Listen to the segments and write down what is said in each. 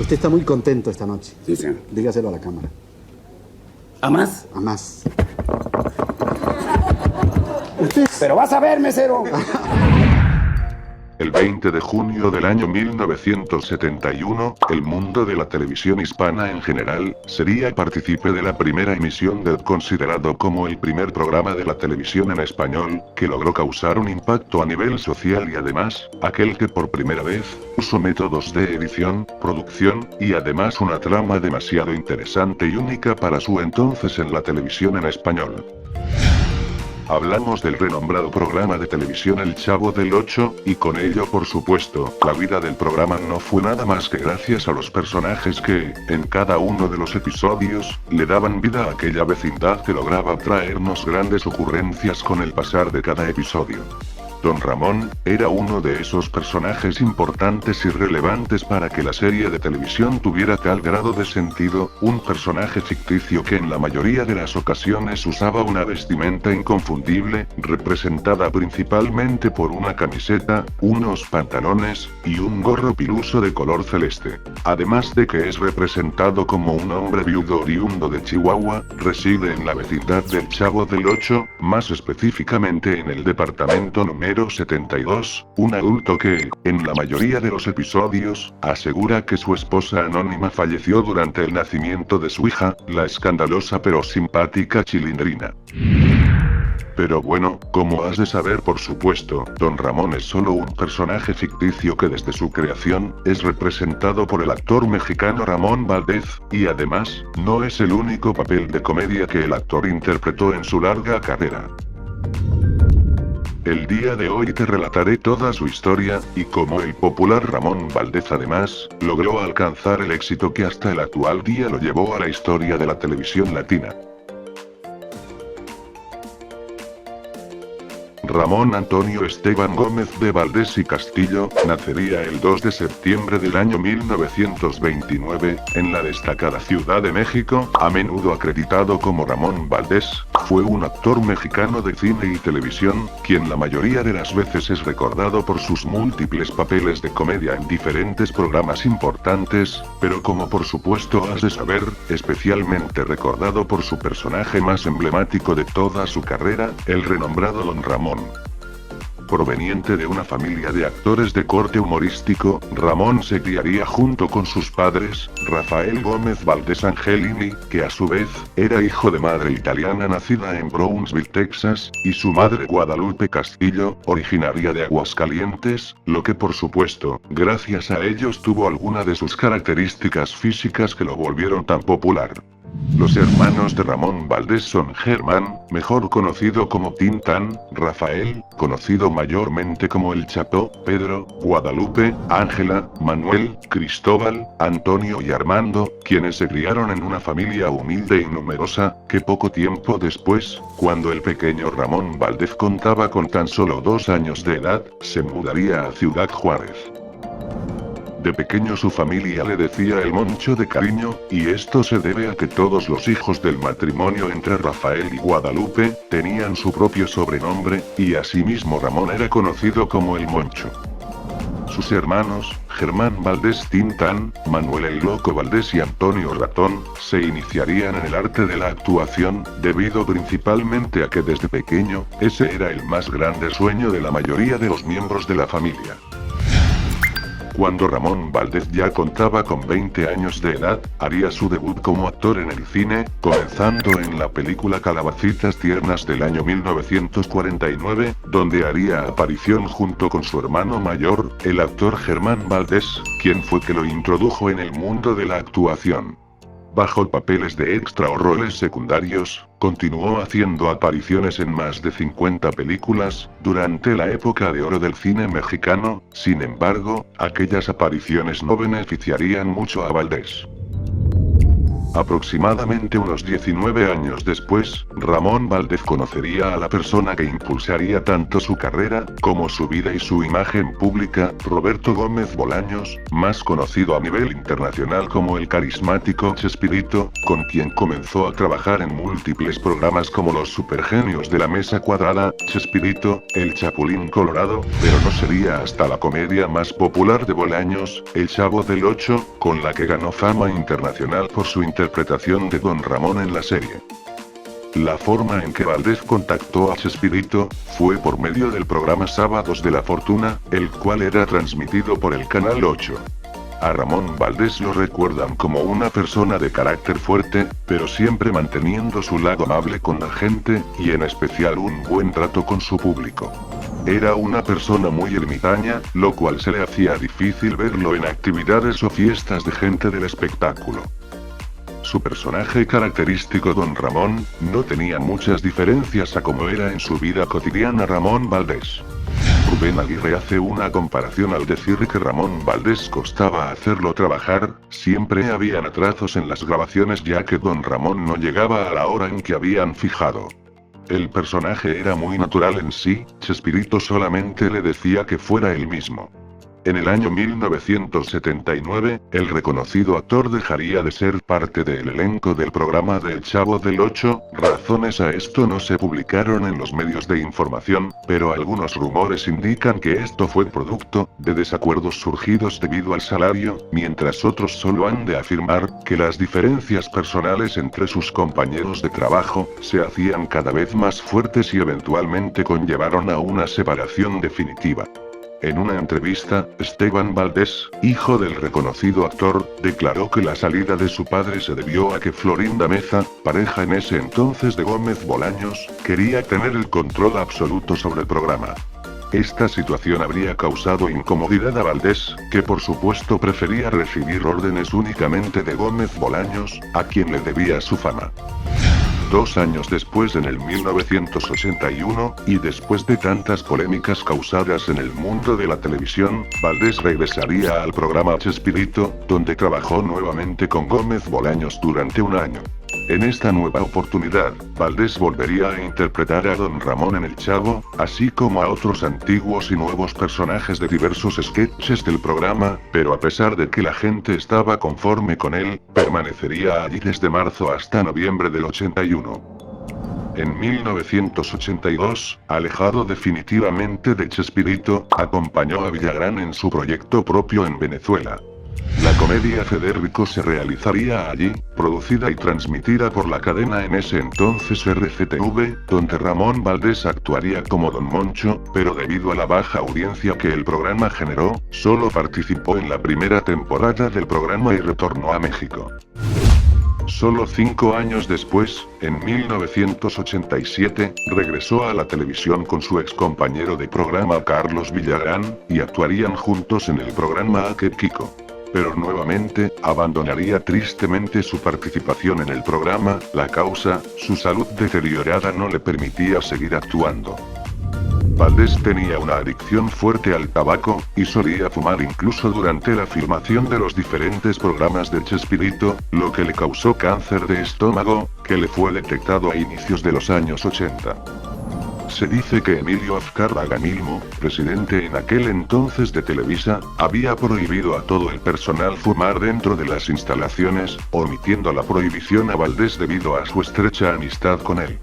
Usted está muy contento esta noche. Sí, señor. Dígaselo a la cámara. ¿A más? A más. Pero vas a ver, mesero. El 20 de junio del año 1971, el mundo de la televisión hispana en general, sería partícipe de la primera emisión del considerado como el primer programa de la televisión en español, que logró causar un impacto a nivel social y además, aquel que por primera vez, usó métodos de edición, producción, y además una trama demasiado interesante y única para su entonces en la televisión en español. Hablamos del renombrado programa de televisión El Chavo del Ocho, y con ello por supuesto, la vida del programa no fue nada más que gracias a los personajes que, en cada uno de los episodios, le daban vida a aquella vecindad que lograba traernos grandes ocurrencias con el pasar de cada episodio. Don Ramón, era uno de esos personajes importantes y relevantes para que la serie de televisión tuviera tal grado de sentido, un personaje ficticio que en la mayoría de las ocasiones usaba una vestimenta inconfundible, representada principalmente por una camiseta, unos pantalones, y un gorro piluso de color celeste. Además de que es representado como un hombre viudo oriundo de Chihuahua, reside en la vecindad del Chavo del Ocho, más específicamente en el departamento número 72, un adulto que, en la mayoría de los episodios, asegura que su esposa anónima falleció durante el nacimiento de su hija, la escandalosa pero simpática Chilindrina. Pero bueno, como has de saber por supuesto, Don Ramón es solo un personaje ficticio que desde su creación, es representado por el actor mexicano Ramón Valdés, y además, no es el único papel de comedia que el actor interpretó en su larga carrera. El día de hoy te relataré toda su historia, y cómo el popular Ramón Valdés además, logró alcanzar el éxito que hasta el actual día lo llevó a la historia de la televisión latina. Ramón Antonio Esteban Gómez de Valdés y Castillo, nacería el 2 de septiembre del año 1929, en la destacada Ciudad de México, a menudo acreditado como Ramón Valdés, fue un actor mexicano de cine y televisión, quien la mayoría de las veces es recordado por sus múltiples papeles de comedia en diferentes programas importantes, pero como por supuesto has de saber, especialmente recordado por su personaje más emblemático de toda su carrera, el renombrado Don Ramón. Proveniente de una familia de actores de corte humorístico, Ramón se criaría junto con sus padres, Rafael Gómez Valdés Angelini, que a su vez, era hijo de madre italiana nacida en Brownsville, Texas, y su madre Guadalupe Castillo, originaria de Aguascalientes, lo que por supuesto, gracias a ellos tuvo alguna de sus características físicas que lo volvieron tan popular. Los hermanos de Ramón Valdés son Germán, mejor conocido como Tintán, Rafael, conocido mayormente como El Chapo, Pedro, Guadalupe, Ángela, Manuel, Cristóbal, Antonio y Armando, quienes se criaron en una familia humilde y numerosa, que poco tiempo después, cuando el pequeño Ramón Valdés contaba con tan solo 2 años de edad, se mudaría a Ciudad Juárez. De pequeño su familia le decía el Moncho de cariño, y esto se debe a que todos los hijos del matrimonio entre Rafael y Guadalupe, tenían su propio sobrenombre, y asimismo Ramón era conocido como el Moncho. Sus hermanos, Germán Valdés Tintán, Manuel el Loco Valdés y Antonio Ratón, se iniciarían en el arte de la actuación, debido principalmente a que desde pequeño, ese era el más grande sueño de la mayoría de los miembros de la familia. Cuando Ramón Valdés ya contaba con 20 años de edad, haría su debut como actor en el cine, comenzando en la película Calabacitas Tiernas del año 1949, donde haría aparición junto con su hermano mayor, el actor Germán Valdés, quien fue que lo introdujo en el mundo de la actuación. Bajo papeles de extra o roles secundarios, continuó haciendo apariciones en más de 50 películas, durante la época de oro del cine mexicano. Sin embargo, aquellas apariciones no beneficiarían mucho a Valdés. Aproximadamente unos 19 años después, Ramón Valdés conocería a la persona que impulsaría tanto su carrera, como su vida y su imagen pública, Roberto Gómez Bolaños, más conocido a nivel internacional como el carismático Chespirito, con quien comenzó a trabajar en múltiples programas como Los Supergenios de la Mesa Cuadrada, Chespirito, El Chapulín Colorado, pero no sería hasta la comedia más popular de Bolaños, El Chavo del Ocho, con la que ganó fama internacional por su interpretación de Don Ramón en la serie. La forma en que Valdés contactó a Chespirito, fue por medio del programa Sábados de la Fortuna, el cual era transmitido por el Canal 8. A Ramón Valdés lo recuerdan como una persona de carácter fuerte, pero siempre manteniendo su lado amable con la gente, y en especial un buen trato con su público. Era una persona muy ermitaña, lo cual se le hacía difícil verlo en actividades o fiestas de gente del espectáculo. Su personaje característico Don Ramón, no tenía muchas diferencias a como era en su vida cotidiana Ramón Valdés. Rubén Aguirre hace una comparación al decir que Ramón Valdés costaba hacerlo trabajar, siempre habían atrasos en las grabaciones ya que Don Ramón no llegaba a la hora en que habían fijado. El personaje era muy natural en sí, Chespirito solamente le decía que fuera él mismo. En el año 1979, el reconocido actor dejaría de ser parte del elenco del programa de El Chavo del Ocho, razones a esto no se publicaron en los medios de información, pero algunos rumores indican que esto fue producto de desacuerdos surgidos debido al salario, mientras otros solo han de afirmar que las diferencias personales entre sus compañeros de trabajo se hacían cada vez más fuertes y eventualmente conllevaron a una separación definitiva. En una entrevista, Esteban Valdés, hijo del reconocido actor, declaró que la salida de su padre se debió a que Florinda Meza, pareja en ese entonces de Gómez Bolaños, quería tener el control absoluto sobre el programa. Esta situación habría causado incomodidad a Valdés, que por supuesto prefería recibir órdenes únicamente de Gómez Bolaños, a quien le debía su fama. 2 años después, en el 1981, y después de tantas polémicas causadas en el mundo de la televisión, Valdés regresaría al programa Chespirito, donde trabajó nuevamente con Gómez Bolaños durante un año. En esta nueva oportunidad, Valdés volvería a interpretar a Don Ramón en El Chavo, así como a otros antiguos y nuevos personajes de diversos sketches del programa, pero a pesar de que la gente estaba conforme con él, permanecería allí desde marzo hasta noviembre del 81. En 1982, alejado definitivamente de Chespirito, acompañó a Villagrán en su proyecto propio en Venezuela. La comedia Federico se realizaría allí, producida y transmitida por la cadena en ese entonces RCTV, donde Ramón Valdés actuaría como Don Moncho, pero debido a la baja audiencia que el programa generó, solo participó en la primera temporada del programa y retornó a México. Solo 5 años después, en 1987, regresó a la televisión con su excompañero de programa Carlos Villagrán, y actuarían juntos en el programa Aquel Kiko. Pero nuevamente, abandonaría tristemente su participación en el programa, la causa, su salud deteriorada no le permitía seguir actuando. Valdés tenía una adicción fuerte al tabaco, y solía fumar incluso durante la filmación de los diferentes programas de Chespirito, lo que le causó cáncer de estómago, que le fue detectado a inicios de los años 80. Se dice que Emilio Azcárraga Milmo, presidente en aquel entonces de Televisa, había prohibido a todo el personal fumar dentro de las instalaciones, omitiendo la prohibición a Valdés debido a su estrecha amistad con él.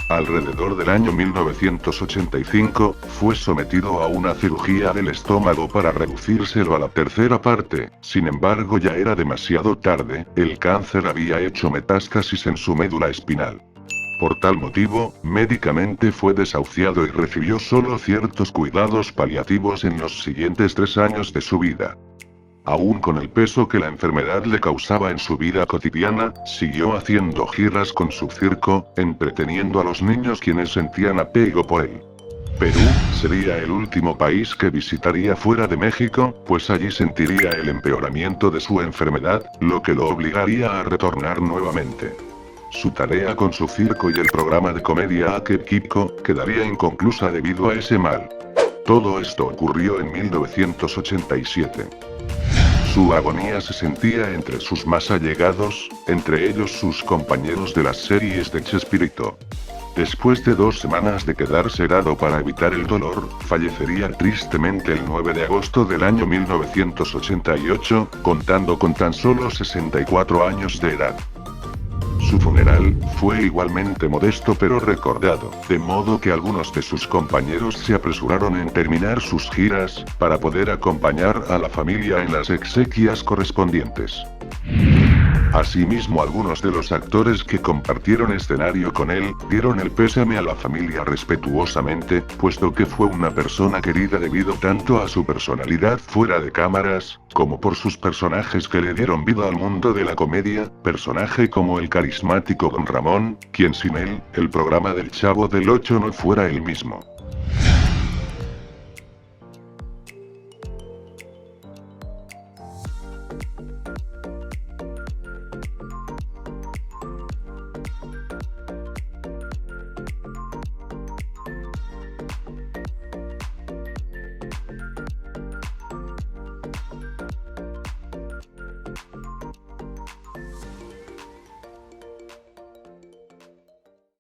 Alrededor del año 1985, fue sometido a una cirugía del estómago para reducírselo a la tercera parte, sin embargo ya era demasiado tarde, el cáncer había hecho metástasis en su médula espinal. Por tal motivo, médicamente fue desahuciado y recibió solo ciertos cuidados paliativos en los siguientes 3 años de su vida. Aún con el peso que la enfermedad le causaba en su vida cotidiana, siguió haciendo giras con su circo, entreteniendo a los niños quienes sentían apego por él. Perú sería el último país que visitaría fuera de México, pues allí sentiría el empeoramiento de su enfermedad, lo que lo obligaría a retornar nuevamente. Su tarea con su circo y el programa de comedia Aquel Kiko quedaría inconclusa debido a ese mal. Todo esto ocurrió en 1987. Su agonía se sentía entre sus más allegados, entre ellos sus compañeros de las series de Chespirito. Después de 2 semanas de quedar sedado para evitar el dolor, fallecería tristemente el 9 de agosto del año 1988, contando con tan solo 64 años de edad. Su funeral fue igualmente modesto pero recordado, de modo que algunos de sus compañeros se apresuraron en terminar sus giras, para poder acompañar a la familia en las exequias correspondientes. Asimismo, algunos de los actores que compartieron escenario con él, dieron el pésame a la familia respetuosamente, puesto que fue una persona querida debido tanto a su personalidad fuera de cámaras, como por sus personajes que le dieron vida al mundo de la comedia, personaje como el carismático Don Ramón, quien sin él, el programa del Chavo del Ocho no fuera el mismo.